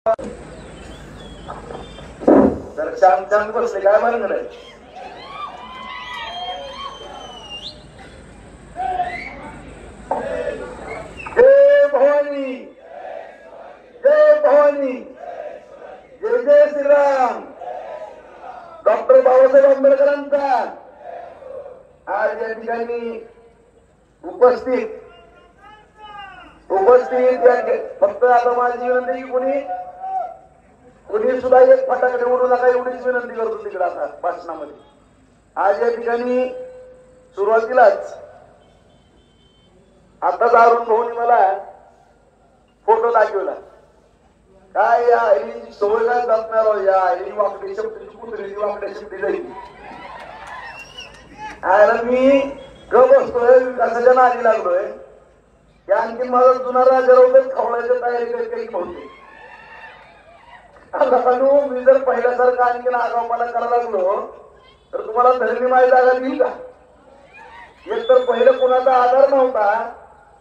तर छान छान बसले काय मानलं नाही. जय भवानी, जय भवानी, जय जय श्रीराम. डॉक्टर बाबासाहेब आंबेडकरांचा आज या ठिकाणी उपस्थित फक्त आता माझी विनंती की कुणी सुद्धा एक फटाकडे उडू नका एवढीच विनंती करतो तिकडे आता भाषणामध्ये. आज या ठिकाणी सुरुवातीलाच आताच अरुण भाऊनी मला फोटो दाखवला. काय या आईची सवय काय जपणार, या आई वाकडी शब्दाची कुत्रीची वाकड्या शब्दी जाईल. आयला मी ग बसतोय विकासाच्या नादी लागलोय. या आणखी माझा जुना राजारावच खवळायची तयारी काही होते. मी जर पहिल्यासारखं आणखी आगाऊपणा करायला लागलो तर तुम्हाला धरणी माझी जागा देईल का? एक तर पहिलं कोणाचा आधार नव्हता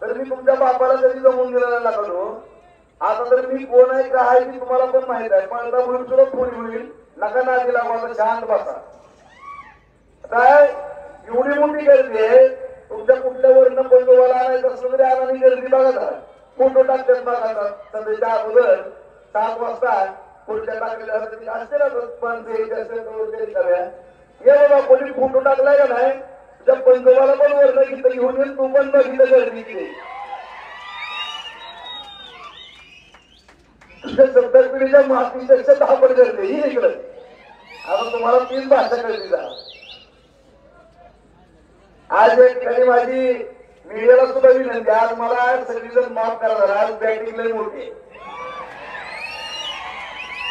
तर मी तुमच्या बापाला कधी जमून दिलेला लागलो. आता तर मी कोण आहे का आहे की तुम्हाला पण माहित आहे. पण आता म्हणून सुद्धा थोडी होईल नका नादी लागू, शांत बसा. काय एवढी मोठी गर्दी आहे, तुमच्या कुठल्या वरनं पैलवाला आणायचं असलं तरी आणानी गर्दी बघा जरा. फोटो टाकतात बघा सध्याच्या अगोदर 7 वाजता पुढच्या टाकलेल्या असते ना ये बाबा कोणी फोटो टाकलाय का नाही तुझ्या पंजोबाला पण वरण घेतलं घेऊन येईल, तू पण बघितलं गर्दीची. तुझ्या 70 पिढीच्या मातीपेक्षा 10 पट गर्दी ही इकडं. आता तुम्हाला 3 भाषा कळली जा. आज एक ठिकाणी माझी मीडियाला सुद्धा विनंती, आज मला सगळीजण माफ करा, आज बॅटिंग लय मोठी.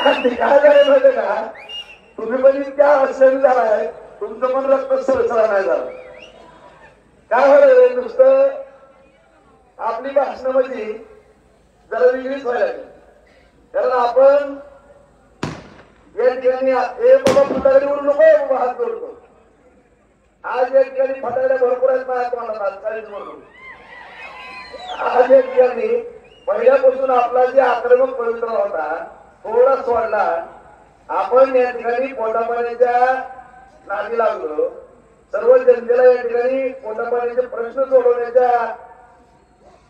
काय झालं माहिती का, तुम्ही पण इतक्या अडचणी झालाय, तुमचं पण रक्त सरसरा नाही झालं. काय व्हायला नुसतं आपली भाषणामध्ये जरा वेगळीच व्हायला लागली. कारण आपण या ठिकाणी हे बाबा फटाकडे उडू नको हात जोडतो. आज या ठिकाणी फटाकड्या भरपूर आहेत माझ्या तोंडात काहीच म्हणून. आज या ठिकाणी पहिल्यापासून आपला जे आक्रमक पवित्र होता थोडा सोडला. आपण या ठिकाणी पोटापाण्याच्या नादी लागलो. सर्व जनतेला या ठिकाणी पोटापाण्याचे प्रश्न सोडवण्याच्या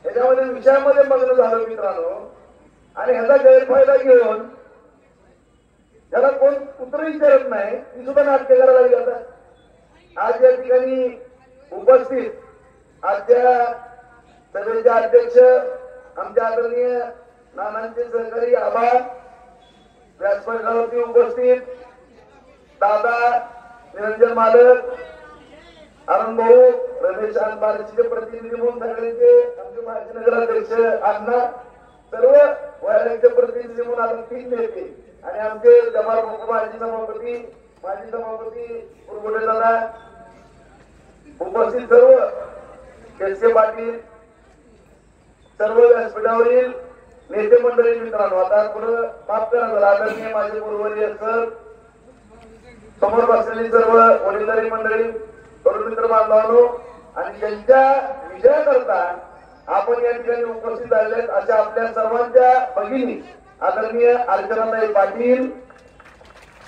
ह्याच्यामध्ये विषयामध्ये मग्न झालो मित्रांनो. आणि ह्याचा गैरफायदा घेऊन ज्याला कोण कुत्रही करत नाही ती सुद्धा नाट्य करायला लागली. आता आज या ठिकाणी उपस्थित आजच्या सभेचे अध्यक्ष आमच्या आदरणीय नानांचे सहकारी आभार. व्यासपीठावरती उपस्थित दादा निरंजन मालक, अरुण भाऊ, रमेश बारशीचे प्रतिनिधी म्हणून सगळ्यांचे आमचे माजी नगराध्यक्ष अण्णा, सर्व वयाचे प्रतिनिधी म्हणून आता 3 नेते आणि आमचे जमाल माजी सभापती पुरवठे दादा, उपस्थित सर्व केसके पाटील, सर्व व्यासपीठावरील नेते मंडळी मित्रांनो. आता पुढे माफ करा आदरणीय माझे पूर्वज सर, समोर बसलेली सर्व वडीलधारी मंडळी, तरुण मित्र बांधवांनो आणि त्यांच्या विजयाकरता आपण या ठिकाणी उपस्थित झालेले अशा आपल्या सर्वांच्या भगिनी आदरणीय अर्चनाताई पाटील,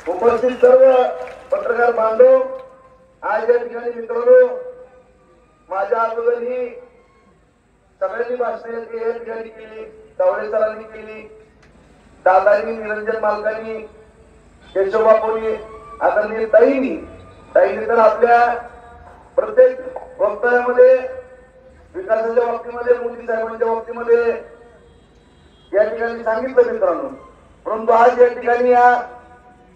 उपस्थित सर्व पत्रकार बांधव. आज या ठिकाणी मित्रांनो माझ्या अगोदर ही सगळ्यांनी भाषणे या ठिकाणी केली. तावडे सरांनी केली, दादांनी, निरंजन मालकांनी, केशवबापूंनी, आदरणीय ताईंनी तर आपल्या प्रत्येक वक्तव्यामध्ये विकासाच्या बाबतीमध्ये, मोदी साहेबांच्या बाबतीमध्ये या ठिकाणी सांगितलं मित्रांनो. परंतु आज या ठिकाणी या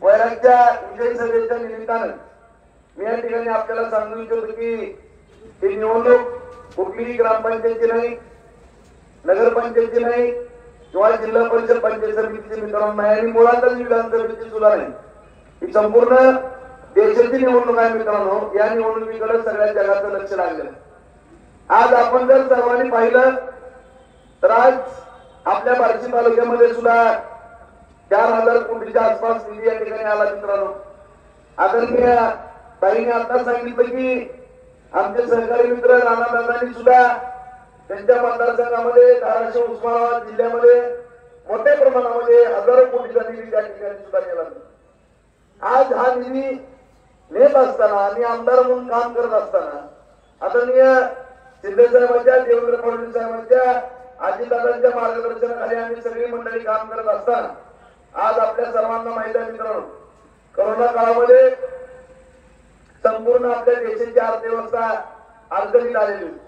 वैरागच्या विजयी सभेच्या निमित्तानं मी या ठिकाणी आपल्याला सांगू इच्छितो की ही निवडणूक कुठलीही ग्रामपंचायतची नाही, नगरपंचायतची नाही किंवा जिल्हा परिषद पंचायत समितीची मित्रांनो नाही आणि मुळातच विधानसभेची सुद्धा नाही. ही संपूर्ण देशाची निवडणूक आहे मित्रांनो. या निवडणुकीकडे सगळ्या जगाचं लक्ष लागलं. आज आपण जर सर्वांनी पाहिलं तर आज आपल्या बार्शी तालुक्यामध्ये सुद्धा 4000 कोटीच्या आसपास निधी या ठिकाणी आला मित्रांनो. आदरणीय ताईने आता सांगितलं की आमचे सहकारी मित्र राणादादांनी सुद्धा त्यांच्या मतदारसंघामध्ये धाराशिव उस्मानाबाद जिल्ह्यामध्ये मोठ्या प्रमाणामध्ये 1000 त्या ठिकाणी सुद्धा केला नाही. आज हा निधी नेत असताना आणि आमदार म्हणून काम करत असताना आदरणीय शिंदे साहेबांच्या, देवेंद्र फडणवीस साहेबांच्या, अजितदादांच्या मार्गदर्शनाखाली आम्ही सगळी मंडळी काम करत असताना आज आपल्या सर्वांना माहित आहे मित्रांनो, कोरोना काळामध्ये संपूर्ण आपल्या देशाची अर्थव्यवस्था अडचणीत आलेली होती.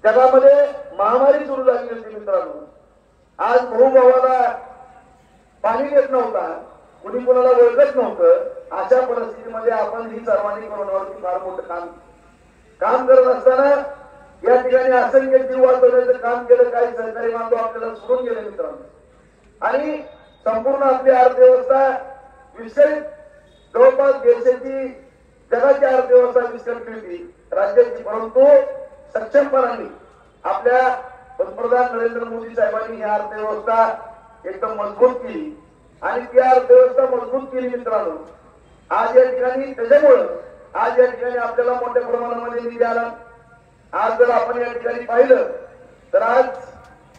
जगामध्ये महामारी सुरू झाली होती मित्रांनो. आज भाऊ भावाला पाणी देत नव्हता, कुणी कुणाला ओळखत नव्हतं. अशा परिस्थितीमध्ये आपण ही सर्वांनी कोरोनावरती फार मोठं काम करत असताना या ठिकाणी असंख्य जीव वाचवण्याचं काम केलं. काही सरकारी बांधव आपल्याला सोडून गेले मित्रांनो, आणि संपूर्ण आपली अर्थव्यवस्था विस्कळीत, जवळपास देशाची, जगाची अर्थव्यवस्था विस्कळीत होती राज्याची. परंतु सक्षमपणाने आपल्या पंतप्रधान नरेंद्र मोदी साहेबांनी ही अर्थव्यवस्था एकदम मजबूत केली आणि ती अर्थव्यवस्था मजबूत केली मित्रांनो. आज या ठिकाणी त्याच्यामुळं आज या ठिकाणी आपल्याला मोठ्या प्रमाणामध्ये निधी आला. आज जर आपण या ठिकाणी पाहिलं तर आज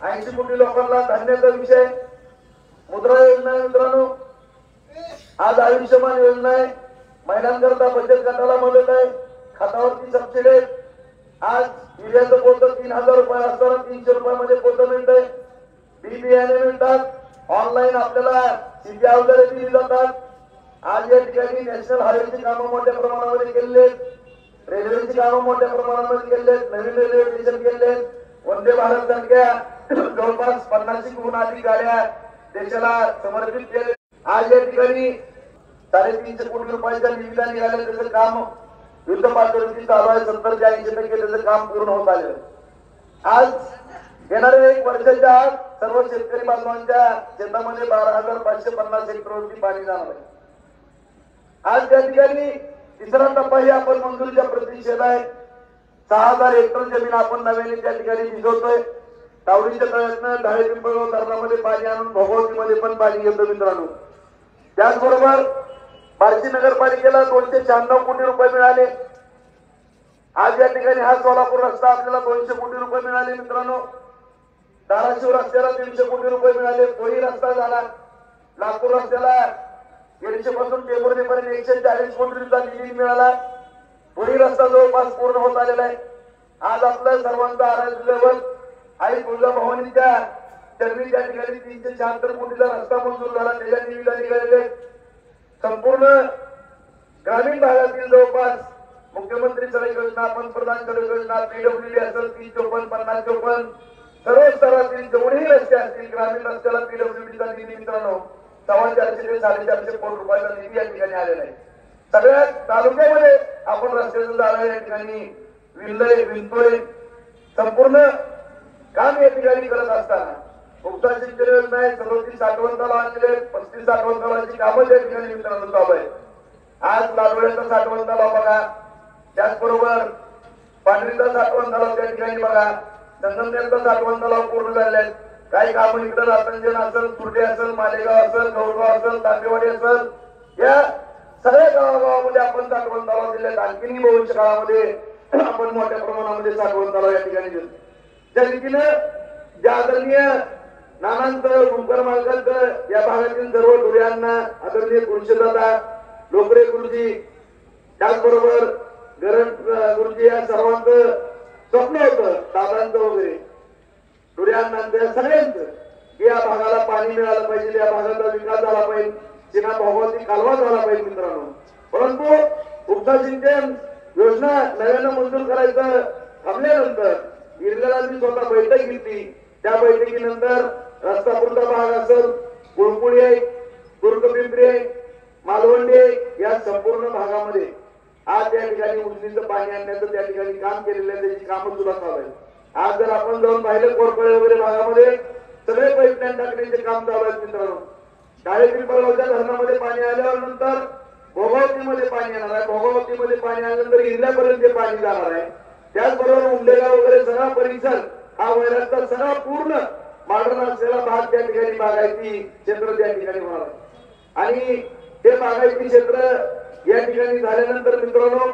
80 कोटी लोकांना धान्याचा विषय, मुद्रा योजना आहे मित्रांनो, आज आयुष्यमान योजना आहे, महिलांकरता बचत गटाला मदत आहे, खतावरती सबसिडी, आज युरियाचं पोतं 3000 रुपये असताना 300 रुपयामध्ये पोतं मिळतंय, बी बियाणे मिळतात, ऑनलाईन आपल्याला शेती अवजारे दिली जातात. आज या ठिकाणी नॅशनल हायवेची कामं मोठ्या प्रमाणामध्ये केलेले, रेल्वेची कामं मोठ्या प्रमाणामध्ये केलेले, नवीन रेल्वे स्टेशन केले, वंदे भारत सारख्या जवळपास 50हून अधिक गाड्या देशाला समर्पित केले. आज या ठिकाणी 350 कोटी रुपयाच्या निविदा निघाल्या, त्याचं काम युद्ध पातळीवरती चालू आहे. 70 ते 80% त्याचं काम पूर्ण होत आलेलं. आज येणाऱ्या 1 वर्षाच्या आत सर्व शेतकरी बांधवांच्या शेतामध्ये 12,550 हेक्टरवरती पाणी जाणार आहे. आज त्या ठिकाणी तिसरा टप्पा ही आपण मंजुरीच्या प्रतीक्षेत आहे. 6000 हेक्टर जमीन आपण नव्याने त्या ठिकाणी भिजवतोय. तावडीच्या तळ्यातनं धाळे पिंपळगाव धरणामध्ये पाणी आणून भोगावतीमध्ये पण पाणी घेतो मित्रांनो. त्याचबरोबर बार्शी नगरपालिकेला 296 कोटी रुपये मिळाले. आज या ठिकाणी हा सोलापूर रस्ता आपल्याला 200 कोटी रुपये मिळाले मित्रांनो. धाराशिव रस्त्याला 300 कोटी रुपये मिळाले. तोही रस्ता झाला. लातूर रस्त्याला 150 पासून टेंभुर्णीपर्यंत 140 कोटी रुपये निधी मिळाला. तोही रस्ता जवळपास पूर्ण होत आलेला आहे. आज आपल्या सर्वांचा आराध्य लेवल आई तुळजाभवानीच्या चरणी त्या ठिकाणी 376 कोटीचा रस्ता मंजूर झाला. त्याच्या निविदा निघालेले. संपूर्ण ग्रामीण भागातील जवळपास मुख्यमंत्री सडक योजना, पंतप्रधान सडक योजना, पीडब्ल्यूडी असेल 3054, 5054, सर्व स्तरातील जेवढेही रस्ते असतील ग्रामीण रस्त्याला पीडब्ल्यूडीचा निधी मित्रांनो 450 ते 450 कोटी रुपयाचा निधी या ठिकाणी आलेला आहे. सगळ्या तालुक्यामध्ये आपण रस्त्याचं जाळं या ठिकाणी विणतोय. संपूर्ण काम या ठिकाणी करत असताना उपसा सिंचन योजना आहे, 37 साठवण तलाव आणलेले, 35 साठवण तलावाची कामं त्या ठिकाणी मित्रांनो चालू आहे. आज लाडोळ्याचा साठवण तलाव बघा, त्याचबरोबर पांढरीचा साठवण तलाव त्या ठिकाणी बघा, संगमनेरचा साठवण तलाव पूर्ण झाले आहेत. काही कामं इकडे रातंजन असेल, सुरडे असेल, मालेगाव असेल, गौरगाव असेल, तांबेवाडी असेल, या सगळ्या गावागावामध्ये आपण साठवण तलाव दिले. आणखीनही भविष्य काळामध्ये आपण मोठ्या प्रमाणामध्ये साठवण तलाव या ठिकाणी देऊ. त्या रीतीनं ज्या आदरणीय नानांचं, ओंकार मालकांचं, या भागातील सर्व डोळ्यांना आदरणीय गुरुजीदादा, लोकरे गुरुजी, त्याचबरोबर गरज गुरुजी या सर्वांचं स्वप्न होतं, दादांचं वगैरे डोळ्यांना सगळ्यांचं, की या भागाला पाणी मिळालं पाहिजे, या भागाचा विकास झाला पाहिजे, सीना भोगावती कालवा झाला पाहिजे मित्रांनो. परंतु उपसा सिंचन योजना नव्यानं मंजूर करायचं थांबल्यानंतर गिरलेला मी स्वतः बैठक घेतली. त्या बैठकीनंतर रस्तापूरचा भाग असेल, गुळकुळी आहे, दुर्गपिंपरी आहे, मालवंडी आहे, या संपूर्ण भागामध्ये आज त्या ठिकाणी उजनीचं पाणी आणण्याचं त्या ठिकाणी काम केलेलं आहे. त्याची कामं सुद्धा चालू आहे. आज जर आपण जाऊन पाहिलं कोरपळे वगैरे भागामध्ये सगळे पाईपलाईन टाकण्याचे काम चालू आहे मित्रांनो. धाळे पिंपळगावच्या धरणामध्ये पाणी आल्यावर नंतर भोगावतीमध्ये पाणी येणार आहे. भोगावतीमध्ये पाणी आल्यानंतर इरल्यापर्यंत पाणी जाणार आहे. त्याचबरोबर उंडेगाव वगैरे सगळा परिसर हा वैरागचा सगळा पूर्ण मॉडर्न असलेला भाग त्या ठिकाणी बागायती क्षेत्र त्या ठिकाणी होणार आहे. आणि ते बागायती क्षेत्र या ठिकाणी झाल्यानंतर मित्रांनो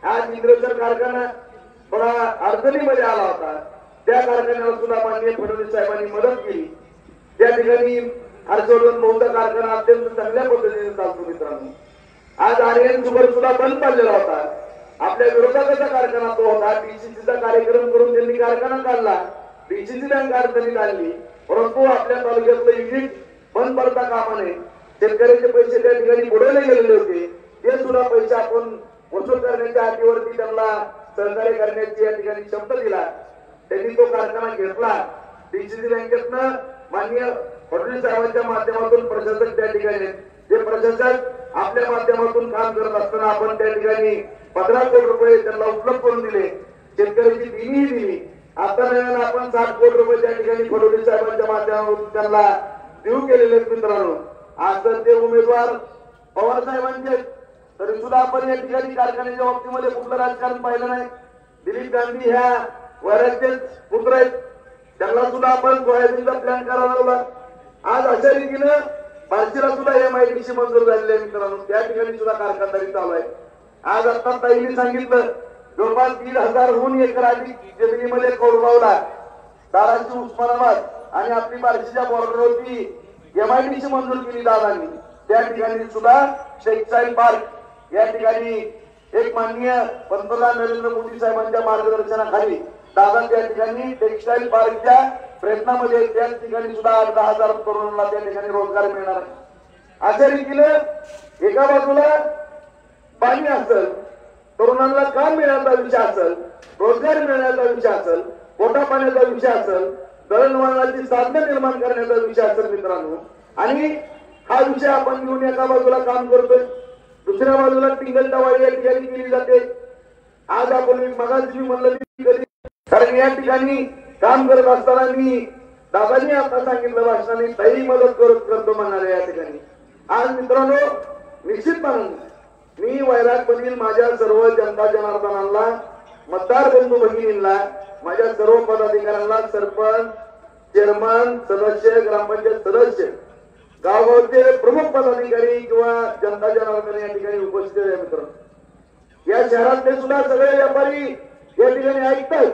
आज इंद्रसर कारखाना थोडा अडचणीमध्ये आला होता. त्या कारखान्याला सुद्धा माननीय फडणवीस साहेबांनी मदत केली. त्या ठिकाणी हर्षवर्धन भाऊचा कारखाना अत्यंत चांगल्या पद्धतीने चालतो मित्रांनो. आज आर्यन शुगर सुद्धा बंद पडलेला होता. आपल्या विरोधकाचा कारखाना तो होता. डीसीसीचा कार्यक्रम करून त्यांनी कारखाना काढला. डीसीसी बँक अडचणीत आणली, परंतु आपल्या तालुक्यातलं युनिट बंद पडता कामा नये. शेतकऱ्याचे पैसे त्या ठिकाणी बुडवले गेलेले होते, ते सुद्धा पैसे आपण वसूल करण्याच्या अटीवरती त्यांना सहकार्य करण्याची या ठिकाणी शब्द दिला. त्यांनी तो कारखाना घेतला. डीसीसी बँकेतनं माननीय फडणवीस साहेबांच्या माध्यमातून प्रशासक त्या ठिकाणी जे प्रशासक आपल्या माध्यमातून काम करत असताना आपण त्या ठिकाणी 15 कोटी रुपये त्यांना उपलब्ध करून दिले. शेतकऱ्याची देणीही दिली. आता नव्यानं आपण 60 कोटी रुपये त्या ठिकाणी फडणवीस साहेबांच्या माध्यमातून त्यांना देऊ केलेले आहेत मित्रांनो. आज तर ते उमेदवार पवार साहेबांचे, तरी सुद्धा आपण या ठिकाणी कारखान्याच्या बाबतीमध्ये कुठलं राजकारण पाहिलं नाही. दिलीप गांधी ह्या वैरागचे पुत्र आहेत, त्यांना सुद्धा आपण सोयाबीनचा प्लॅन करायला लावला. आज अशा रीतीनं बार्शीला सुद्धा MIDC मंजूर झालेले आहे मित्रांनो. त्या ठिकाणी सुद्धा कारखानदारी चालू आहे. आज आता ताईंनी सांगितलं जवळपास 1,000हून एकर अधिक जमिनीमध्ये कोरगावला, धाराशिव, उस्मानाबाद आणि आपली बार्शीच्या बॉर्डरवरती MIDC मंजूर केली दादांनी. त्या ठिकाणी सुद्धा टेक्सटाईल पार्क या ठिकाणी एक माननीय पंतप्रधान नरेंद्र मोदी साहेबांच्या मार्गदर्शनाखाली दादा त्या ठिकाणी टेक्सटाईल पार्कच्या प्रयत्नामध्ये त्या ठिकाणी सुद्धा 10,000 तरुणांना त्या ठिकाणी रोजगार मिळणार आहे. अशा रीतीनं एका बाजूला पाणी असेल, तरुणांना काम मिळण्याचा विषय असेल, रोजगार मिळण्याचा विषय असेल, पोटा पाण्याचा विषय असेल, दळणवळणाची साधनं निर्माण करण्याचा विषय असेल मित्रांनो, आणि हा विषय आपण घेऊन एका बाजूला काम करतोय, दुसऱ्या बाजूला टिंगलटावाळी या ठिकाणी केली जाते. आज आपण मगाशी म्हणलं कधी, कारण या ठिकाणी काम करत असताना मी दादांनी आता सांगितलं भाषणाने ताई मदत करतो म्हणणारे या ठिकाणी. आज मित्रांनो निश्चितपणे मी वैरागमधील माझ्या सर्व जनता जनार्दनांना, मतदार बंधू भगिनींना, माझ्या सर्व पदाधिकाऱ्यांना, सरपंच, चेअरमन, सदस्य, ग्रामपंचायत सदस्य, गावगावचे प्रमुख पदाधिकारी किंवा जनता जनार्दन या ठिकाणी उपस्थित आहे मित्रांनो. या शहरातले सुद्धा सगळे व्यापारी या ठिकाणी ऐकतात.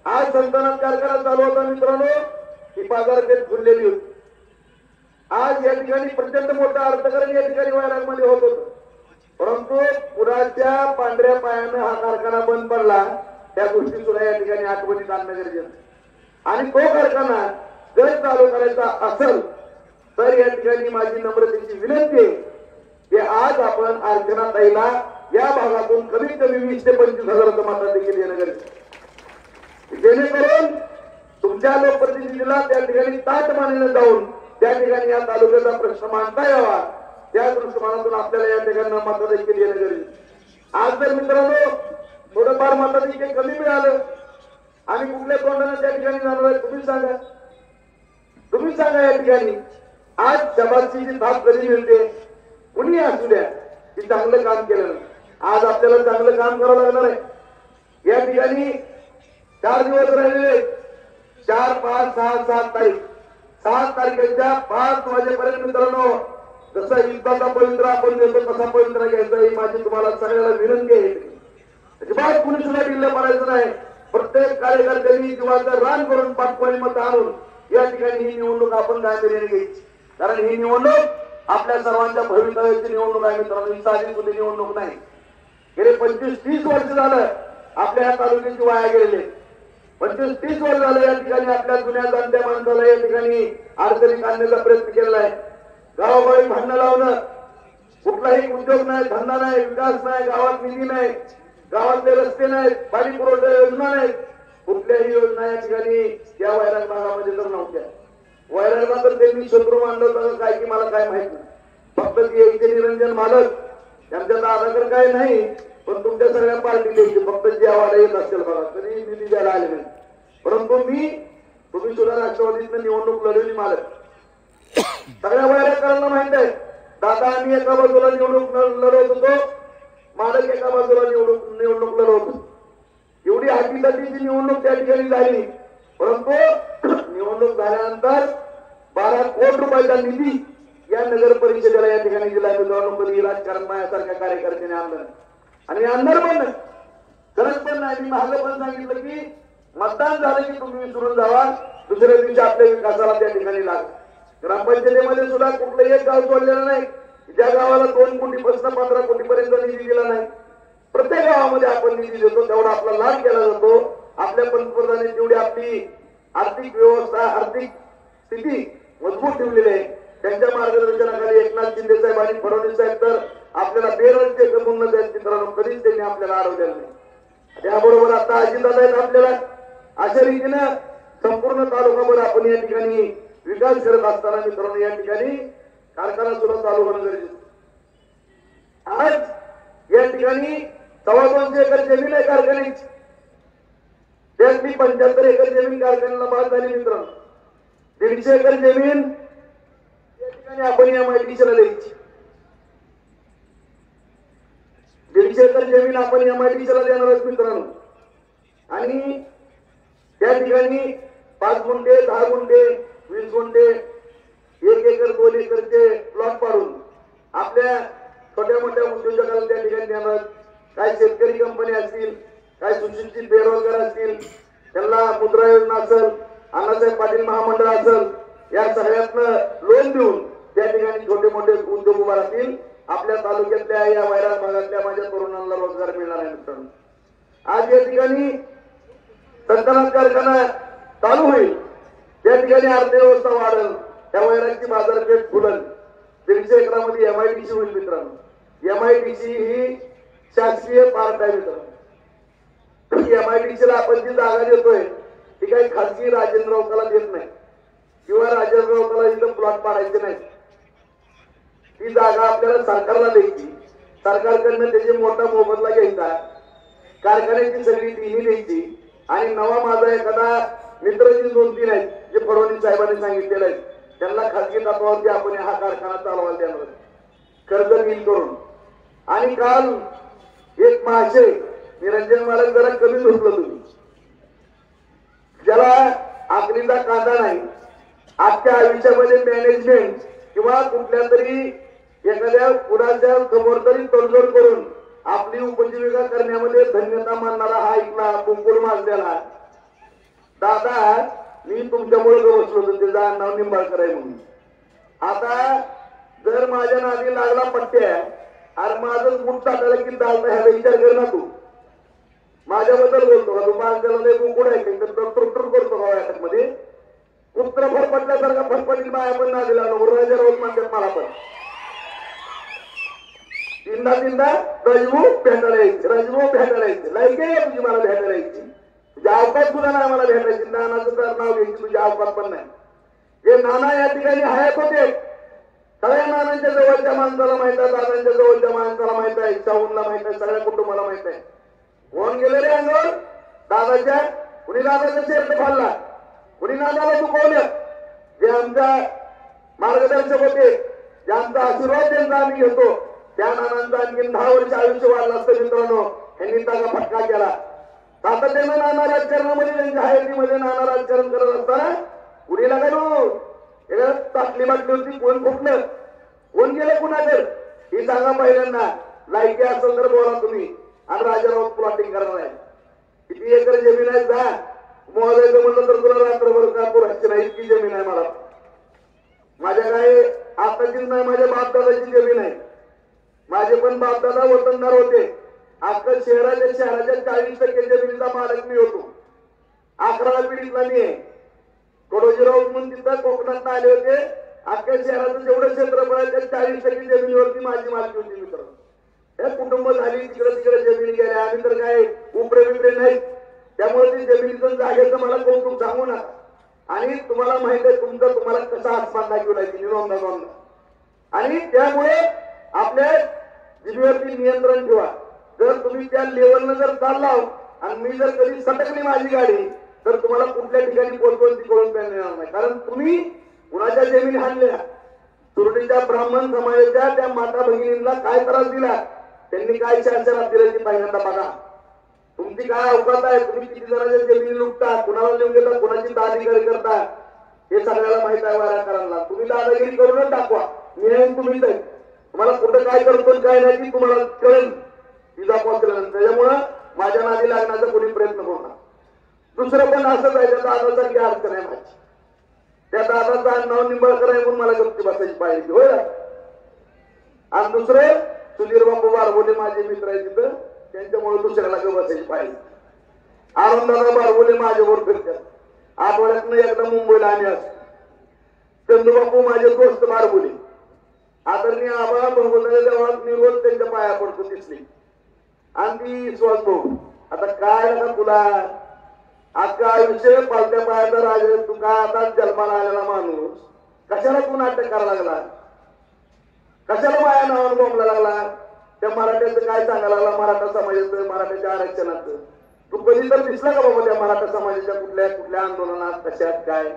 आज संतनात कारखाना चालू होता मित्रांनो, ही बाजारपेठ खुललेली होती. आज या ठिकाणी प्रचंड मोठा अर्थकारण या ठिकाणी वैरागमध्ये होत होतं, परंतु पुराच्या पांढऱ्या पायानं हा कारखाना बंद पडला. त्या गोष्टी सुद्धा या ठिकाणी आठवणीत आणणं गरजेचं. आणि तो कारखाना जर चालू करायचा असेल तर या ठिकाणी माझी नम्रतेची विनंती आहे की आज आपण अर्चना ताईला या भागातून कमीत कमी 20 ते 25,000 मतं देखील येणं गरजेचं, जेणेकरून तुमच्या लोकप्रतिनिधीला त्या ठिकाणी ताट मानेनं जाऊन त्या ठिकाणी या तालुक्याचा प्रश्न मांडता यावा. त्या दृष्टिकोनातून आपल्याला या ठिकाणी मतं देखील येणं गरजेचं. आज जर मित्रांनो थोडंफार मतं देखील कमी मिळालं आणि कुठल्या तोंडाने त्या ठिकाणी जाणार आहे तुम्ही सांगा, तुम्ही सांगा. या ठिकाणी आज शबासकीची थाप कधी मिळते, कुणी असू द्या की चांगलं काम केलं. आज आपल्याला चांगलं काम करावं लागणार आहे. या ठिकाणी 4 दिवस राहिलेले, 4, 5, 6, 7 तारीख, 7 तारखेच्या 5 वाजेपर्यंत मित्रांनो जसा युद्धाचा पवित्र आपण देतो तसा पवित्र घ्यायचा ही माझी तुम्हाला सगळ्याला विनंती आहे. अजिबात कुणी सुद्धा ढिल्लं पडायचं नाही. प्रत्येक कार्यकर्त्यांनी जीवाचं रान करून 5 मत आणून या ठिकाणी ही निवडणूक आपण गांभीर्याने घ्यायची. कारण ही निवडणूक आपल्या सर्वांच्या भवितव्याची निवडणूक आहे मित्रांनो, ही साधी सुद्धा निवडणूक नाही. गेले 25-30 वर्ष झालं आपल्या या तालुक्याची वाया गेलेले. 25-30 वर्ष झालं या ठिकाणी आपल्या जुन्या जाणत्या माणसाला या ठिकाणी अडचणीत आणण्याचा प्रयत्न केलेला आहे. गावोगावी भांडणं लावणं, कुठलाही उद्योग नाही, धंदा नाही, विकास नाही, गावात निधी नाही, गावातले रस्ते नाहीत, पाणी पुरवठा योजना नाहीत, कुठल्याही योजना या ठिकाणी या वैराग भागामध्ये तर नव्हत्या. वैरागला तर त्यांनी शत्रू मानलं होतं काय की मला काय माहित नाही. फक्त ती एक निरंजन मालक त्यांच्या दादाकडे काय नाही, पण तुमच्या सगळ्या पार्टी द्यायची फक्त जेवायला येत असेल बघा, कधी निधी द्यायला आले नाही. परंतु तुम्ही सुद्धा राष्ट्रवादीतनं निवडणूक लढवली मालक, सगळ्या वैरागकरांना माहित आहे. दादा आम्ही एका बाजूला निवडणूक लढवत होतो, मालक एका बाजूला निवडणूक लढवत होतो. एवढी हातीसाठीची निवडणूक त्या ठिकाणी झाली. परंतु निवडणूक झाल्यानंतर 12 कोटी रुपयाचा निधी या नगर परिषदेला या ठिकाणी दिला. कधी राजकारण माझ्यासारख्या कार्यकर्त्याने आणलं आणि आणणार पण नाही, गरज पण नाही. मी मागं पण सांगितलं की मतदान झालं की तुम्ही विसरून जावा, दुसऱ्या दिवशी आपल्या विकासाला त्या ठिकाणी लाग. ग्रामपंचायतीमध्ये सुद्धा कुठलंही एक गाव सोडलेलं नाही ज्या गावाला 2 कोटीपासून 15 कोटीपर्यंत निधी दिला नाही. प्रत्येक गावामध्ये आपण निधी देतो, तेवढा आपला लाभ केला जातो. आपल्या पंतप्रधानांनी जेवढी आपली आर्थिक व्यवस्था आर्थिक स्थिती मजबूत ठेवलेली आहे त्यांच्या मार्गदर्शनाखाली एकनाथ शिंदे साहेब आणि फडणवीस साहेब तर आपल्याला बेरोजगार करून न द्यायचे मित्रांनो कधीच त्यांनी आपल्याला अडवलेलं नाही. त्याबरोबर आता अजितदादा आहेत आपल्याला. अशा रीतीनं संपूर्ण तालुकाभर आपण या ठिकाणी विकास करत असताना मित्रांनो या ठिकाणी कारखाना सुद्धा चालू होणं गरजेचं. आज या ठिकाणी 250 एकर जमीन आहे कारखान्याची. त्यातली 75 एकर जमीन कारखान्याला बाद झाली मित्रांनो. 150 एकर जमीन या ठिकाणी आपण MIDCला द्यायची. 150 एकर जमीन आपण MIDCला देणार आहोत मित्रांनो. आणि त्या ठिकाणी 5 गुंठे 10 गुंठे 20 गुंठे 1 एकर 2 एकरचे प्लॉट पाडून आपल्या छोट्या मोठ्या उद्योजकांना त्या ठिकाणी देणार. काही शेतकरी कंपनी असतील, काही सुशिक्षित बेरोजगार असतील, त्यांना मुद्रा योजना असेल, अण्णासाहेब पाटील महामंडळ असेल, या सगळ्यातनं लोन देऊन त्या ठिकाणी छोटे मोठे उद्योग उभा राहतील. आपल्या तालुक्यातल्या या वैराग भागातल्या माझ्या तरुणांना रोजगार मिळणार आहे मित्रांनो. आज या ठिकाणी संकलन कारखाना चालू होईल, त्या ठिकाणी अर्थव्यवस्था वाढेल, त्या वैरागची बाजारपेठ फुलेल. 150 एकरामध्ये MIDC होईल मित्रांनो. MIDC ही शासकीय पार्ट आहे मित्रांनो. MIDCला आपण जी जागा देतोय ती काही खासगी राजेंद्र राऊताला देत नाही किंवा राजेंद्र राऊताला इथं प्लॉट पाडायचे नाही. ती जागा आपल्याला सरकारला द्यायची, सरकारकडनं त्याची मोठा मोबदला घ्यायचा, कारखान्याची सगळी तिन्ही द्यायची. आणि नवा माझा एखादा मित्र जी 2-3 आहेत जे फडणवीस साहेबांनी सांगितलेलं आहे त्यांना खासगी तत्वावरती आपण हा कारखाना चालवायला देणार कर्ज नील करून. आणि काल एक महाशय निरंजन मला जरा कमी झोपलं तुम्ही, ज्याला आकलीचा कांदा नाही, आजच्या आयुष्यामध्ये मॅनेजमेंट किंवा कुठल्या तरी एखाद्या कुणाच्या समोर तरी तडजोड करून आपली उपजीविका करण्यामध्ये धन्यता मानणारा हा इथला कुंकुल माजलेला दादा, मी तुमच्यामुळे बसलो होतो त्याचं नाव निंबाळकर आहे म्हणून. आता जर माझ्या नादी लागला पट्ट्या अरे माझं मूठ टाकायला की दालता ह्याला विचार कर ना तू. माझ्याबद्दल बोलतो का तू? माझ्याला लय कुंकुड आहे तुरतुर करतो का मध्ये कुत्र फरपटल्यासारखा फरपटील माया पण नादी लागलो. राजा रोज म्हणतात मला पण तीनदा राजभू भेटायला यायचे, राजभू भेटायला यायचे. लायकी आहे तुझी मला भेटायला यायची. तुझ्या अवकाश सुद्धा नाही मला भेटायची. नानाचं तर नाव घ्यायची, तुझ्या अवकाश पण नाही. जे नाना या ठिकाणी हयात होते सगळ्या नानांच्या जवळच्या माणसाला माहित आहे, दादांच्या जवळच्या माणसाला माहित आहे, शाहूनला माहित आहे, सगळ्या कुटुंबाला माहित आहे. कोण गेले रे अंगावर दादाच्या? कुणी दादाचा शर्ट फाडला, कुणी नानाला दुखवलं. जे आमच्या मार्गदर्शक होते, ज्यांचा आशीर्वाद त्यांचा आम्ही घेतो, त्या नानांचं आणखी 10 वर्ष आयुष्य वाढलं असतं मित्रांनो. यांनी त्याचा फटका केला. सातत्यानं नाना राजकारणामध्ये त्यांच्या हयातीमध्ये नाना राजकारण करत असताना कुणीला काय ताटली बाटली होती, कोण फुटलं, कोण गेलं कुणाकडे ही सांगा पहिल्यांदा. लायकी असेल तर बोला तुम्ही. आणि राजाराव प्लॉटिंग करणार आहे. किती एकर जमीन आहे जा मोजायचं म्हणलं तर तुला रात्रभर का पुरायची नाही, इतकी जमीन आहे मला. माझ्या काय आताचीच नाही, माझ्या बापदादाची जमीन आहे. माझे पण बापदादा वतनदार होते. अख्खा शहराच्या 40% जमिनीचा मालक मी होतो. 11व्या पिढीतला मी आहे. कडोजीराव म्हणून तिथं कोकणात आले होते. अख्ख्या शहराचं जेवढं क्षेत्रफळ आहे त्या 40% जमिनीवरती माझी मालकी होती मित्र. हे कुटुंब झाली, तिकडे जमीन गेल्या. आम्ही तर काय उपरे बिपरे नाही. त्यामुळे ती जमिनीचं जागेचं मला कौतुक सांगू नका. आणि तुम्हाला माहित आहे तुमचं तुम्हाला कसा आसमान दाखवला नोंद. आणि त्यामुळे आपल्या जिभेवरती नियंत्रण ठेवा. जर तुम्ही त्या लेवलनं जर चालला आणि मी जर कधी सटकली माझी गाडी तर तुम्हाला कुठल्या ठिकाणी पोहोचवून ती कळून येणार नाही. कारण तुम्ही कुणाच्या जमिनी हाणल्या. सुरटीच्या ब्राह्मण समाजाच्या त्या माता भगिनींना काय त्रास दिला, त्यांनी काय शासनात दिलं ती पहिल्यांदा बघा. तुमची काय अवकाश आहे, तुम्ही किती जणांच्या जमिनी लुटता, कुणाला लिहून देता, कुणाची दादागिरी करता, हे सगळ्याला माहित आहे वाराकरांना. तुम्ही दादागिरी करूनच दाखवा. मी तुम्ही तुम्हाला कुठं काय करतो काय नाही ती तुम्हाला कळेल तिचा पोहोचल्यानंतर. त्याच्यामुळं माझ्या नादी लागण्याचा कोणी प्रयत्न करू नका. दुसरं पण असंच आहे, त्याचा आधासाठी अडचण आहे माझी. त्या दादाचं नाव निंबाळकर आहे म्हणून मला गप्ती बसायची पाहिजे होय. आणि दुसरे सुधीर बापू बारबोले माझे मित्र आहे तिथं, त्यांच्यामुळे दुसऱ्याला गप बसायची पाहिजे. आनंदाला बारबोले माझ्यावर फिरतात. आठवड्यातनं एकदा मुंबईला आम्ही असतो. चंदूबापू माझे दोस्त बारबोले आदरणीय आबा भगवंताच्या देवळात मी रोज त्यांच्या पाया पडतो दिसली. आणि ती विश्वास भाऊ आता काय ना तुला अख्खं आयुष्य पालत्या पायाचा राजा, तू काय आता जन्माला आलेला माणूस कशाला तू नाटक करायला लागला, कशाला माया नावानं बोंबला लागला. त्या मराठ्याचं काय सांगायला लागला, मराठा समाजाचं, मराठ्याच्या आरक्षणाचं. तू कधी तर दिसला का बाबा त्या मराठा समाजाच्या कुठल्या कुठल्या आंदोलनात कशात काय.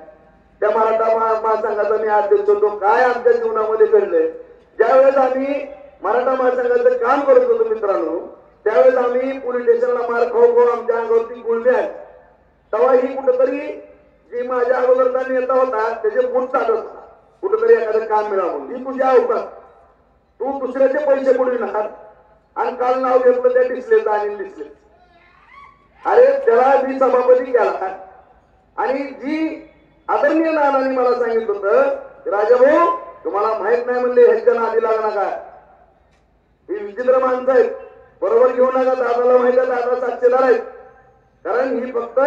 त्या मराठा महासंघाचा मी अध्यक्ष होतो. काय आमच्या जीवनामध्ये घडलंय, ज्यावेळेस आम्ही मराठा महासंघाचं काम करत होतो मित्रांनो, त्यावेळेस आम्ही पोलीस स्टेशनला मार खाऊ खाऊ आमच्या अंगावरती गुळणे आहेत. तेव्हा ही कुठंतरी जी माझ्या अगोदरचा नेता होता त्याचे बूट चालत होता, कुठंतरी एखादं काम मिळावं. ही तुझ्या होता, तू दुसऱ्याचे पैसे बुडविणार आणि काल नाव घेतलं त्या डिसलेचं आणि डिसले. अरे त्याला मी सभापती केला आणि जी आदरणीय नानांनी मला सांगितलं होतं राजाभाऊ तुम्हाला माहित नाही म्हणले ह्यांच्या नादी लागणार का, ही विचित्र माणसं आहेत, बरोबर घेऊ नका. दादाला माहित आहे, दादा साक्षीदार आहेत. कारण ही फक्त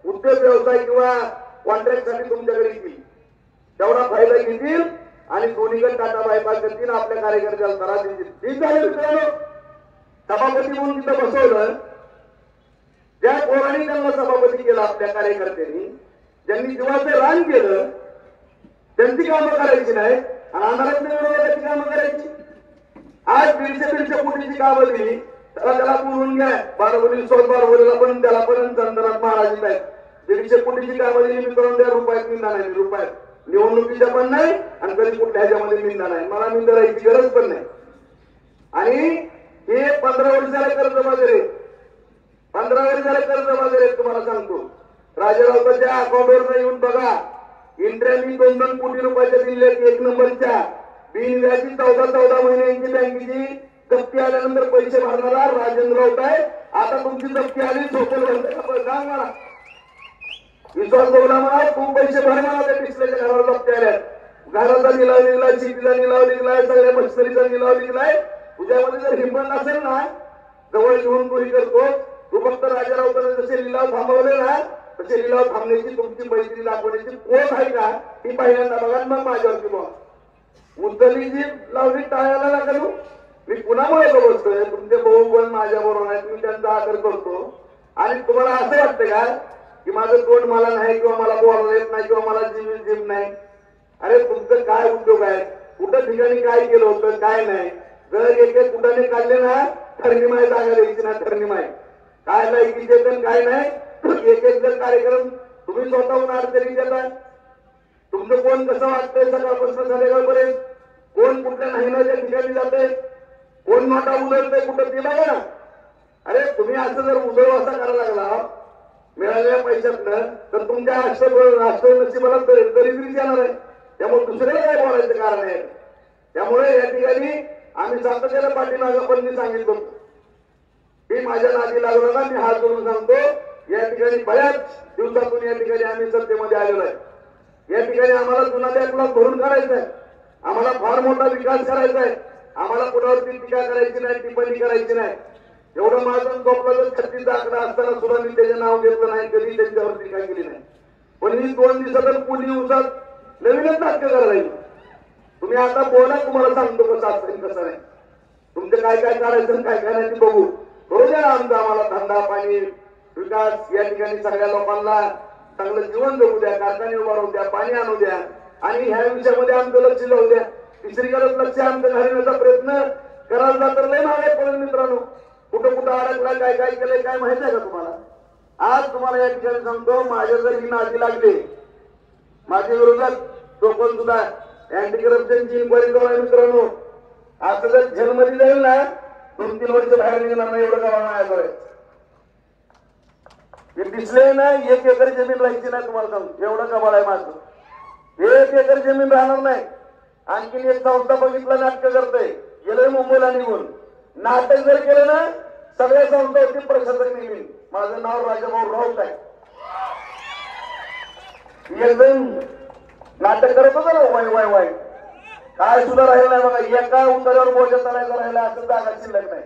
उद्योग व्यवसाय किंवा कॉन्ट्रॅक्ट साठी तुमच्याकडे येतील, तेवढा फायदा घेतील आणि दोन्हीकडे टाटा बायपास करतील, आपल्या कार्यकर्त्याला त्रास देतील. ठीक आहे मित्रांनो, सभापती म्हणून तिथं बसवलं. ज्या पोरांनी त्यांना सभापती केलं आपल्या कार्यकर्त्यांनी, ज्यांनी जीवाचं रान केलं, त्यांची कामं करायची नाही आणि आंध्रातल्या विरोधाची कामं करायची. आज 150 कोटीची कामं दिली, त्याला बोलून घ्या. बारबोली सोड बारबोलीला पण त्याला पण चंद्रनाथ महाराज आहेत. 150 कोटीची कामं दिली मित्रांनो, त्या रुपयात निंदा नाही, रुपयात निवडणुकीच्या पण नाही आणि कधी कुठल्या ह्याच्यामध्ये निंदा नाही. मला निंदा राहायची गरज पण नाही. आणि हे 15 वर्षाला कर्ज वगैरे 15 वर्षाला कर्ज वगैरे तुम्हाला सांगतो. राजारावच्या अकाउंटवर येऊन बघा, इंट्रानी 2-2 कोटी रुपयाच्या दिले. 1 नंबरच्या बिनव्याजी 14 महिन्यांची बँकेची जप्ती आल्यानंतर पैसे भरणारा राजेंद्र राऊत आहे. आता तुमची जप्ती आली, सोपल सांग मला, विश्वास बोला म्हणा, तू पैसे भर म्हणा. त्या पिसल्याच्या घरावर जप्ती आल्या, घराचा निलाव निघलाय, शेतीचा निलाव निघलाय, सगळ्या मशिनरीचा निलाव निघलाय. तुझ्यामध्ये जर हिंमत असेल ना, जवळ घेऊन पुरी करतो. तू फक्त राजारावताना जसे लिलाव थांबवले ना, तसे लिलाव थांबण्याची तुमची मैत्री दाखवण्याची कोण आहे का ती पहिल्यांदा बघा, मग माझ्यावरती बोला. मुद्दली जी लावली टाळायला नका करू. मी पुन्हा बसतोय, तुमचे भाऊ पण माझ्या बरोबर आहेत, मी त्यांचा आदर करतो. आणि तुम्हाला असं वाटतं का की माझं तोंड मला नाही किंवा मला बोलायला येत नाही किंवा मला जीव नाही. अरे तुमचं काय उद्योग आहे, कुठं ठिकाणी काय केलं होतं काय नाही. जर एक कुठाने काढले ना, ठरणीमाय जागा द्यायची ना, ठरणीमाय काय लायकीचे पण काय नाही. एक जर कार्यक्रम तुम्ही स्वतःहून अडचणी देता. तुमचं कोण कसं वाटतंय सकाळपासून संध्याकाळपर्यंत, कोण कुठल्या महिन्याच्या ठिकाणी जाते, कोण नोटा उधळतंय कुठं ते बघा ना. अरे तुम्ही असं जर उधळ असा करायला लागला मिळालेल्या पैशातनं, तर तुमच्या राष्ट्र नशिबाला गरिबीच येणार आहे. त्यामुळे दुसऱ्याला काय बोलायचं कारण आहे. त्यामुळे या ठिकाणी आम्ही सातत्यानं पाठीमागं पण मी सांगितलं की माझ्या नादी लागलो ना, मी हात जोडून सांगतो. या ठिकाणी बऱ्याच दिवसातून या ठिकाणी आम्ही सत्तेमध्ये आलेलो आहे. या ठिकाणी आम्हाला जुना बॅकलॉग भरून काढायचा आहे, आम्हाला फार मोठा विकास करायचा आहे. आम्हाला कुणावरती टीका करायची नाही, टिप्पणी करायची नाही. एवढं माझं झोपलं 36 आकडा असताना सुद्धा मी त्याचे नाव घेतलं नाही, कधी त्यांच्यावर टीका केली नाही. पण ही 2 दिवसात पुढील दिवसात नवीनच नाटक करायला. तुम्ही आता बोला, तुम्हाला सांगतो कसं असेल कसं नाही. तुमचं काय काय करायचं काय काय नाही बघू. करू द्या आमचा आम्हाला धंदा पाणी विकास. या ठिकाणी सगळ्या लोकांना चांगलं जीवन जगू द्या, कारखाने उभारू द्या, पाणी आणू द्या आणि ह्या विषयामध्ये आमचं लक्ष जाऊ द्या. तिसरीकडे लक्ष आमचं घालण्याचा प्रयत्न करायला तर लय मागे पडेल मित्रांनो. कुठं कुठं अडकला काय काय केलंय काय माहिती आहे का तुम्हाला. आज तुम्हाला या ठिकाणी सांगतो, माझ्या जर ही नादी लागली, माझ्या विरोधात तो पण सुद्धा अँटी करप्शनची इन्क्वायरी करू आहे मित्रांनो. असं जर जेलमध्ये जाईल ना, 2-3 वर्ष बाहेर निघणार नाही, एवढं गावा माझ्याकडे. हे दिसले ना, 1 एकर जमीन राहायची नाही तुम्हाला सांगतो, एवढं कबाड आहे माझं. 1 एकर जमीन राहणार नाही. आणखीन एक संस्था बघितलं नाटक करतंय, गेलोय मुंबईला निघून. नाटक जर केलं ना, सगळ्या संस्थांची प्रशासक नेहमी. माझं नाव राजाभाऊ राऊत आहे. एकदम नाटक करत होतं ना वाय वाय वाय काय सुद्धा राहिलं नाही बघा. एका उतार्यावर बोजा चढायचं राहिला असं जागा शिल्लक नाही.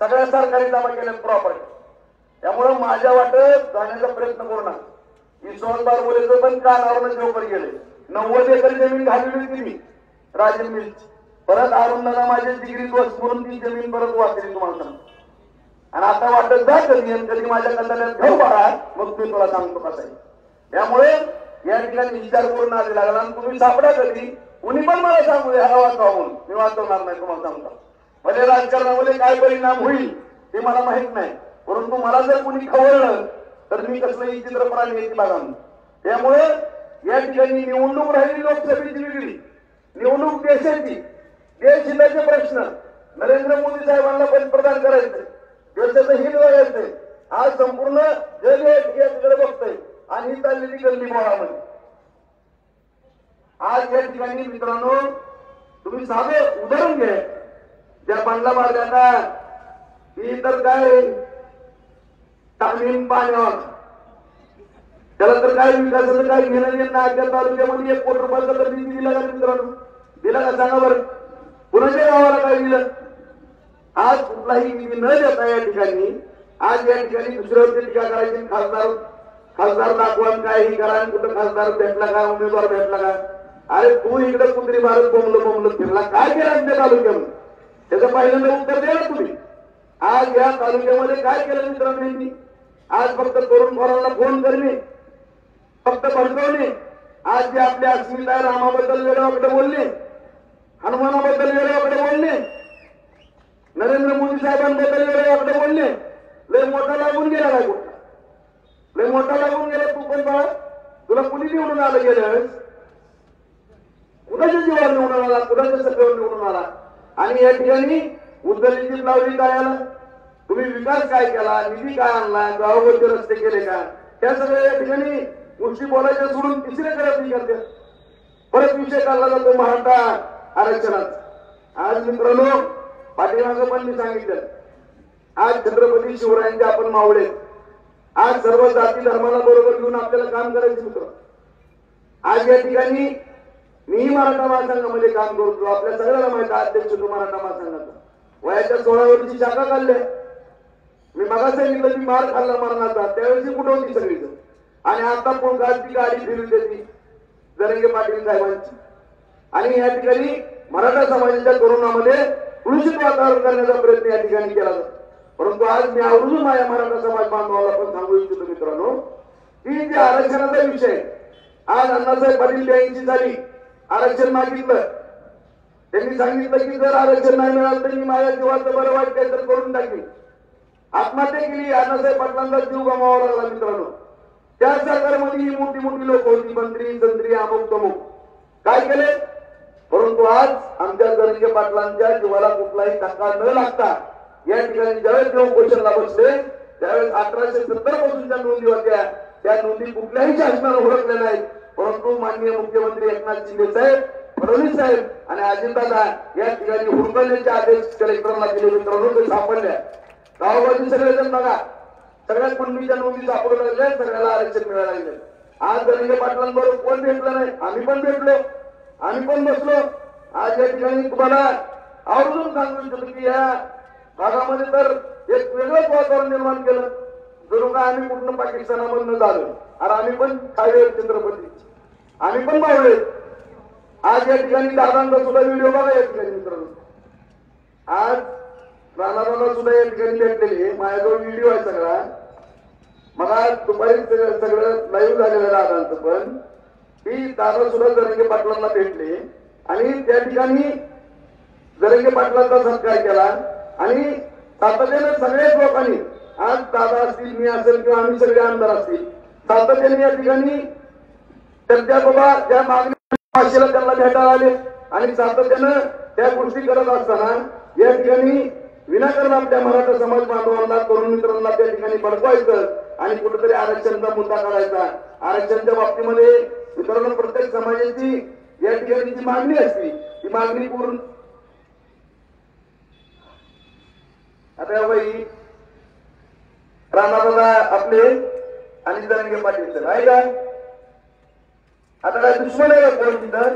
सगळ्या सरकारी जमा केल्या प्रॉपर्टी. त्यामुळं माझ्या वाटत जाण्याचा प्रयत्न करू नका. विश्वास बारबोलेचं पण कानावरनं जोकर गेले. 90 एकर जमीन घालवली होती मी राजन मिलची. परत अरुणाला माझ्या डिग्री वस्तू म्हणून ती जमीन परत वाचली तुम्हाला सांगतो. आणि आता वाटत जा कधी माझ्या कंटाळ्यात घेऊ पडा मग मी तुला सांगतो कसं आहे. त्यामुळे या ठिकाणी विचार करून आले लागला. आणि तुम्ही सापडा कधी कुणी पण मला सांगू द्या हा वाचवा म्हणून मी वाचवणार नाही तुम्हाला सांगतो. म्हणजे राजकारणामध्ये काय परिणाम होईल ते मला माहित नाही. परंतु मला जर कुणी खवळलं तर मी कसलंही चित्रपटाने यायची बघा. त्यामुळे या ठिकाणी निवडणूक राहिली लोकसभेची वेगळी निवडणूक देशाची. देश हिताचे प्रश्न नरेंद्र मोदी साहेबांना पंतप्रधान करायचे देशाचं हित बघायचंय. आज संपूर्ण जग याकडे बघतोय आणि ही चाललेली गल्ली बोळामध्ये. आज या ठिकाणी मित्रांनो तुम्ही साधं उदाहरण घ्या. ज्या पांडला मार्गाला ही तर काय तामीम पाण्यावर त्याला तर काय विकासाचं काय घेणं देणं नाही. त्या तालुक्यामध्ये 1 कोटी रुपयाचा तर निधी दिला का मित्रांनो? दिला का सांगा बरं? कुणाच्या गावाला काय दिलं? आज कुठलाही निधी न देता या ठिकाणी आज या ठिकाणी दुसऱ्यावरती टीका करायची. खासदार दाखवून काही करा आणि कुठं खासदार भेटला का उमेदवार भेटला का? अरे तू इकडे कुत्री भारत बोंबलं फिरला काय केलं आमच्या तालुक्यामध्ये त्याचं पहिल्यांदा उत्तर द्या ना तुम्ही. आज या तालुक्यामध्ये काय केलं मित्रांनी? आज फक्त तरुण पोरांना फोन करणे फक्त भडकवणे. आज जे आपल्या अस्मिता रामाबद्दल वेळेवाकडे बोलणे हनुमानाबद्दल वेळेवाकडे बोलणे नरेंद्र मोदी साहेबांबद्दल वेळेवाकडे बोलणे लय मोठा लागून गेला काय कुठला? लय मोठा लागून गेला तू पण बाळा. तुला कुणी निवडून आलं गेलं? कुणाच्या जीवावर निवडून आला? कुणाच्या सत्तेवर निवडून आला? आणि या ठिकाणी उद्दलीची लावली काय आला? तुम्ही विकास काय केला? निधी काय आणला? गावावरचे रस्ते केले का? त्या सगळ्या या ठिकाणी गोष्टी बोलायच्या सोडून तिसरे करत नाही करते. परत विषय काढला जातो मराठा आरक्षणात. आज मित्रांनो पाठीमागं पण मी सांगितलं आज छत्रपती शिवरायांचे आपण मावळे. आज सर्व जाती धर्माला बरोबर घेऊन आपल्याला काम करायचं मित्र. आज या ठिकाणी मी मराठा महासंघामध्ये काम करतो. आपल्या सगळ्याला माहिती अध्यक्ष तो मराठा महासंघाचा. वयाच्या 16 वर्षी शाखा काढल्या. मी मगा सांगितलं की मार खाल्ला मरणाचा त्यावेळेस कुठं होती सगळीच. आणि आता पुळगाची गाडी फिरून देते जरंगे पाटील साहेबांची. आणि या ठिकाणी मराठा समाजाच्या तरुणामध्ये दूषित वातावरण करण्याचा प्रयत्न या ठिकाणी केला जातो. परंतु आज मी आवर्जून माझ्या मराठा समाज बांधवाला पण सांगू इच्छितो मित्रांनो की जे आरक्षणाचा विषय आज अण्णासाहेब पाटील 82 साली आरक्षण मागितलं. त्यांनी सांगितलं की जर आरक्षण नाही मिळालं तर मी माझ्या जीवाचं बरं वाईट काही तर करून टाकली. आत्महत्या केली. अण्णासाहेब पाटलांचा जीव गमावावा लागला मित्रांनो. त्या सरकारमध्ये ही मोठी मोठी लोक होती मंत्री संत्री अमुक तमुक काय केले. परंतु आज आमच्या जरंगे पाटलांच्या जीवाला कुठलाही धक्का न लागता या ठिकाणी ज्यावेळेस देव उपोषणाला बसले त्यावेळेस 1870 पासूनच्या नोंदी होत्या. त्या नोंदी कुठल्याही शासनाने ओळखल्या नाहीत. परंतु माननीय मुख्यमंत्री एकनाथ शिंदे साहेब फडणवीस साहेब आणि अजितदादा या ठिकाणी हुडकण्याचे आदेश कलेक्टरला दिले मित्रांनो. ते सापडल्या. गावामध्ये सगळेजण बघा सगळ्यात कुणबीच्या नोंदी सापडू लागल्या. सगळ्याला आरक्षण मिळायला लागले. आज जरंगे पाटलांबरोबर कोण भेटलं नाही? आम्ही पण भेटलो. आम्ही पण बसलो. आज या ठिकाणी तुम्हाला आवर्जून सांगू इच्छितो की या भागामध्ये तर एक वेगळंच वातावरण निर्माण केलं. जरूर का आम्ही कुठून पाकिस्तानामधून झालो. आणि आम्ही पण खावे छत्रपती आम्ही पण मावळे. आज या ठिकाणी दादांचा सुद्धा व्हिडिओ बघा या ठिकाणी मित्रांनो. आज राणादादा सुद्धा या ठिकाणी भेटलेले. माझ्याजवळ व्हिडिओ आहे सगळा. मला दुपारी सगळं लाईव्ह झालेलं दादांचं पण की दादा सुद्धा जरंगे पाटलांना भेटले आणि त्या ठिकाणी जरंगे पाटलांचा सत्कार केला. आणि सातत्याने सगळ्याच लोकांनी आज दादा असतील मी असेल किंवा आम्ही सगळे आमदार असतील सातत्याने या ठिकाणी त्यांच्या बाबा ज्या मागणी भाषेला त्यांना भेटायला आले आणि सातत्यानं त्या गोष्टी करत असताना या ठिकाणी विनाकारण आपल्या मराठा समाज बांधवांना तरुण मित्रांना त्या ठिकाणी भडकवायचं आणि कुठेतरी आरक्षणाचा मुद्दा काढायचा. आरक्षणाच्या बाबतीमध्ये मित्रांनो प्रत्येक समाजाची या ठिकाणी जी मागणी असते ती मागणी पूर्ण आता बाई राणादादा आपले आणि जरंगे पाटील सर आहे का? आता काय दुश्मन आहे का कोण तिथं?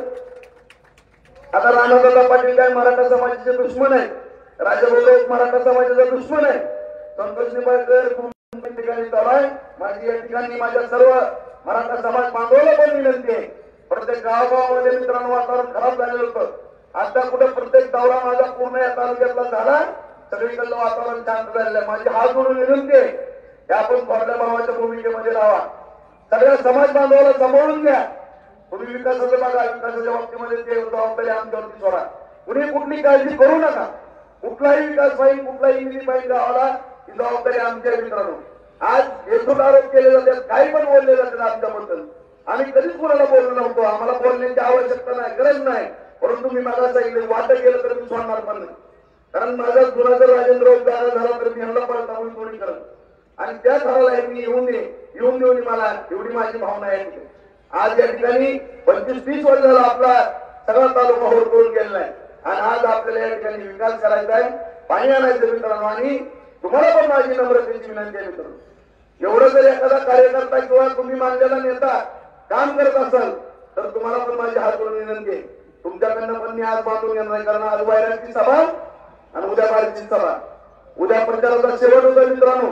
आता राणादादा पाटील काय मराठा समाजाचे दुश्मन आहे? राजाभाऊ एक मराठा समाजाचा दुश्मन आहे? संतोष निंबाळकर ठिकाणी चालू आहे. माझी या ठिकाणी माझ्या सर्व मराठा समाज बांधवाला पण विनंती आहे, प्रत्येक गावागावामध्ये मित्रांनो वातावरण खराब झालेलं होतं. आता कुठे प्रत्येक दौरा माझा पूर्ण या तालुक्यातला झाला, सगळीकडलं वातावरण शांत झालेलं आहे. माझी हात जोडून विनंती आहे की आपण थोरल्या भावाच्या भूमिकेमध्ये राहा, सगळ्या समाज बांधवाला सांभाळून घ्या. तुम्ही विकासाचं बघा, विकासाच्या बाबतीमध्ये ते जबाबदारी आमच्यावरती सोडा. कुणी कुठली काळजी करू नका. कुठलाही विकास पाहिजे, कुठलाही निधी पाहिजे गावाला, ही जबाबदारी आमच्या. मित्रांनो आज येथून आरोप केले जातात, काही पण बोलले जातात आमच्याबद्दल. आम्ही कधीच कोणाला बोललो नव्हतो, आम्हाला बोलण्याची आवश्यकता नाही, गरज नाही. परंतु मी मला सांगितलं वाटत गेलं तर मी सोडणार पण नाही. कारण माझा जुना जर राजेंद्र जागा झाला तर मी यांना पळता होईल थोडी करत. आणि त्या थराला मी येऊन देऊन मला एवढी माझी भावना आहे. आज या ठिकाणी 25-30 वर्ष झाला आपला सगळा तालुका होरकळून गेलेला आहे आणि आज आपल्याला या ठिकाणी विकास करायचा आहे, पाणी आणायचं मित्रांनो. आणि तुम्हाला पण माझी नम्रतेची विनंती आहे मित्रांनो, एवढं जर एखादा कार्यकर्ता किंवा तुम्ही मानलेला नेता काम करत असाल तर तुम्हाला पण माझी हात जोडून विनंती आहे, तुमच्याकडनं पण मी आज बांधून घेणार नाही. कारण आज वायराची सभा आणि उद्या बारीची सभा, उद्या प्रचाराचा शेवट होता मित्रांनो.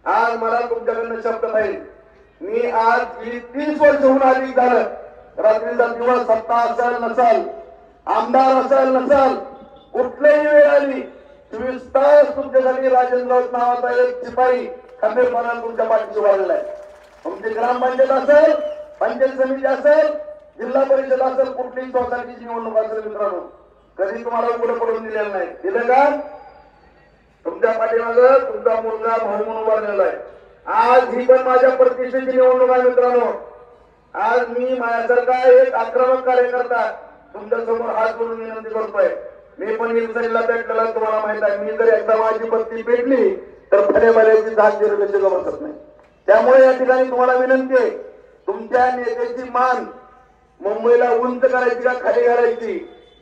आज मला तुमच्याकडनं शब्द पाहिजे. मी आज 30 वर्ष होऊन अधिक झालं, रात्रीचा दिवस सत्ता असेल नसाल, आमदार असेल नसाल, कुठलीही वेळ आली 24 तास तुमच्यासाठी राजेंद्र नावाचा एक शिपाई खंबीरपणाने तुमच्या पाठीशी वाढलेला आहे. तुमची ग्रामपंचायत असेल, पंचायत समिती असेल, जिल्हा परिषद असेल, कुठलीही सोसायटीची निवडणूक असेल मित्रांनो, कधी तुम्हाला पुढे पडून दिलेलं नाही. दिलं का? तुमच्या पाठीमागं तुमचा मुलगा भाऊ म्हणून उभारलेला आहे. आज ही पण माझ्या प्रतिष्ठेची निवडणूक आहे मित्रांनो. आज मी माझ्यासारखा एक आक्रमक कार्यकर्ता तुमच्या समोर हात जोडून विनंती करतोय. मी पण हिंसरीला पेटलेला तुम्हाला माहित आहे. मी जर एकदा माझी बत्ती पेटली तर फळेबाल्याची जात कशी बसत नाही. त्यामुळे या ठिकाणी तुम्हाला विनंती आहे, तुमच्या नेत्याची मान मुंबईला उंच करायची का खाली घालायची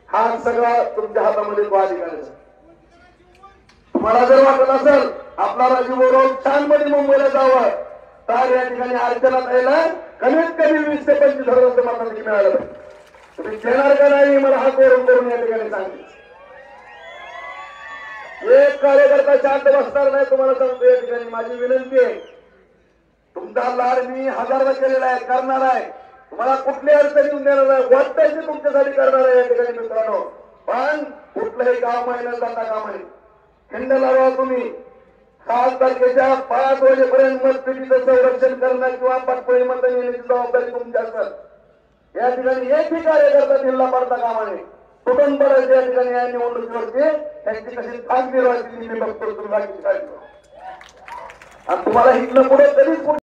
हा सगळा तुमच्या हातामध्ये तो अधिकार आहे. तुम्हाला जर वाटत असेल आपला राजूभाऊ छानपणे मुंबईला जावं तर या ठिकाणी अर्चना ताईला कमीत कमी 20 ते 25 हजारांचं मतांची मिळालं पाहिजे. तुम्ही देणार का नाही मला हात करून या ठिकाणी सांगितलं. एक कार्यकर्ता शांत बसणार नाही तुम्हाला सांगतो. या ठिकाणी माझी विनंती आहे, तुमचा लाड मी हजारदा केलेला आहे, करणार आहे. तुम्हाला कुठली अडचण येऊन देणार नाही, वाटतंय ते तुमच्यासाठी करणार आहे या ठिकाणी मित्रांनो. पण कुठलंही गाव महिन्यात जाता कामा नये. खंड लावा तुम्ही. 7 तारखेच्या 5 वाजेपर्यंत मतपेटीचं संरक्षण करणं किंवा पाटपळी मत येण्याची जबाबदारी तुमची असेल. या ठिकाणी एकही कार्यकर्ता जिल्हा पडता कामा नये. कुठून पडायचं या ठिकाणी या निवडणुकीवरती त्यांची कशी थांब निर्वाची मी बघतो तुम्ही बाकीची काळजी. आणि तुम्हाला इथलं पुढे कधीच